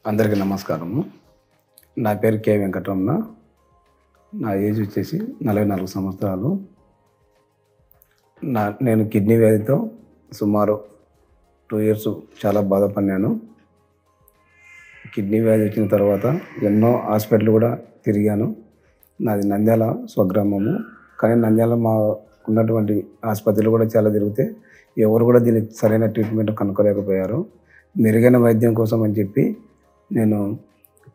అందరికీ నమస్కారము. నా పేరు కె వెంకటరమణ. నా ఏజ్ వచ్చేసి 44 సంవత్సరాలు. నేను కిడ్నీ వ్యాధితో సుమారు 2 ఇయర్స్ చాలా బాధపడినాను. కిడ్నీ వ్యాధి వచ్చిన తర్వాత ఎన్నో హాస్పిటల్ కూడా తిరిగాను. నాది నంద్యాల స్వగ్రామము. కానీ నంద్యాల మా ఉన్నటువంటి ఆసుపత్రులు కూడా చాలా తిరిగితే ఎవరు కూడా దీనికి సరైన ట్రీట్మెంట్ కనుక్కోలేకపోయారు. మెరుగైన వైద్యం కోసం అని చెప్పి నేను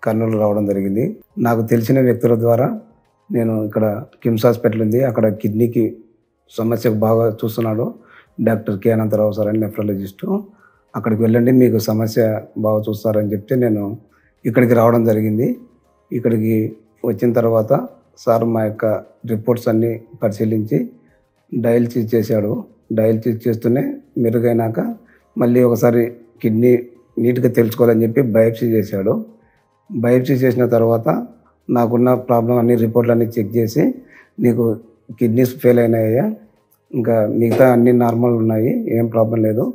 కర్నూలు రావడం జరిగింది. నాకు తెలిసిన వ్యక్తుల ద్వారా నేను ఇక్కడ కిమ్స్ హాస్పిటల్ ఉంది, అక్కడ కిడ్నీకి సమస్యకు బాగా చూస్తున్నాడు డాక్టర్ కె అనంతరావు సార్ అని నెఫ్రాలజిస్టు. అక్కడికి వెళ్ళండి, మీకు సమస్య బాగా చూస్తారని చెప్తే నేను ఇక్కడికి రావడం జరిగింది. ఇక్కడికి వచ్చిన తర్వాత సార్ మా యొక్క రిపోర్ట్స్ అన్నీ పరిశీలించి డయాలసిస్ చేశాడు. డయాలసిస్ చేస్తూనే మెరుగైనాక మళ్ళీ ఒకసారి కిడ్నీ నీట్గా తెలుసుకోవాలని చెప్పి బయాప్సీ చేశాడు. బయాప్సీ చేసిన తర్వాత నాకున్న ప్రాబ్లం అన్ని రిపోర్ట్లన్నీ చెక్ చేసి, నీకు కిడ్నీస్ ఫెయిల్ అయినాయ్యా, ఇంకా మిగతా అన్నీ నార్మల్ ఉన్నాయి, ఏం ప్రాబ్లం లేదు,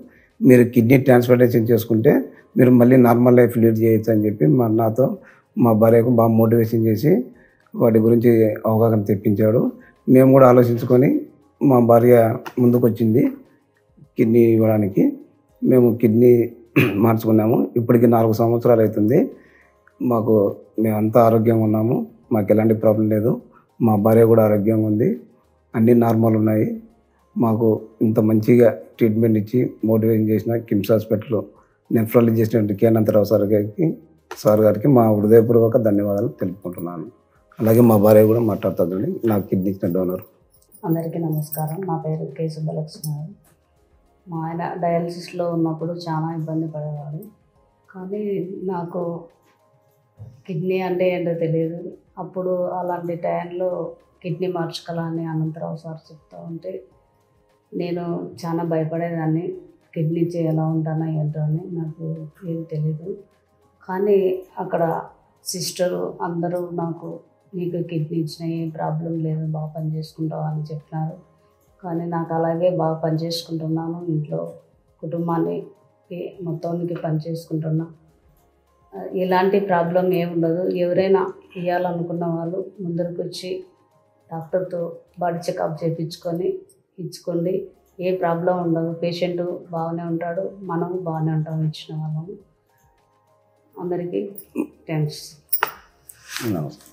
మీరు కిడ్నీ ట్రాన్స్ప్లాంటేషన్ చేసుకుంటే మీరు మళ్ళీ నార్మల్ లైఫ్ లీడ్ చేయొచ్చు అని చెప్పి నాతో మా భార్యకు బాగా మోటివేషన్ చేసి వాటి గురించి అవగాహన తెప్పించాడు. మేము కూడా ఆలోచించుకొని మా భార్య ముందుకు వచ్చింది కిడ్నీ ఇవ్వడానికి. మేము కిడ్నీ మార్చుకున్నాము. ఇప్పటికి 4 సంవత్సరాలు అవుతుంది. మేమంతా ఆరోగ్యంగా ఉన్నాము, మాకు ఎలాంటి ప్రాబ్లం లేదు. మా భార్య కూడా ఆరోగ్యంగా ఉంది, అన్నీ నార్మల్ ఉన్నాయి. మాకు ఇంత మంచిగా ట్రీట్మెంట్ ఇచ్చి మోటివేషన్ చేసిన KIMS hospital nephrologist K Anantha Rao sir గారికి మా హృదయపూర్వక ధన్యవాదాలు తెలుపుకుంటున్నాను. అలాగే మా భార్య కూడా మాట్లాడుతుందండి, నాకు కిడ్నీ ఇచ్చిన డోనర్. అందరికీ నమస్కారం. నా పేరు కె సుబ్బలక్ష్మి. మా ఆయన డయాలసిస్లో ఉన్నప్పుడు చాలా ఇబ్బంది పడేవాడు. కానీ నాకు కిడ్నీ అంటే ఏంటో తెలియదు. అప్పుడు అలాంటి టైంలో కిడ్నీ మార్చుకోవాలని అనంతరావు సార్ చెప్తూ ఉంటే నేను చాలా భయపడేదాన్ని. కిడ్నీ ఎలా ఉంటానో ఏంటో అని నాకు ఏం తెలియదు. కానీ అక్కడ సిస్టరు అందరూ నాకు, నీకు కిడ్నీ ఇచ్చిన ఏ ప్రాబ్లం లేదు, బాగా పనిచేసుకుంటావు అని చెప్పినారు. కానీ నాకు అలాగే బాగా పనిచేసుకుంటున్నాను. ఇంట్లో కుటుంబాన్ని మొత్తానికి పనిచేసుకుంటున్నా. ఎలాంటి ప్రాబ్లం ఏముండదు. ఎవరైనా ఇవ్వాలనుకున్న వాళ్ళు ముందరికి వచ్చి డాక్టర్తో బాడీ చెకప్ చేయించుకొని ఇచ్చుకోండి. ఏ ప్రాబ్లం ఉండదు. పేషెంట్ బాగానే ఉంటాడు, మనము బాగానే ఉంటాం ఇచ్చిన వాళ్ళము. అందరికీ థ్యాంక్స్. నమస్తే.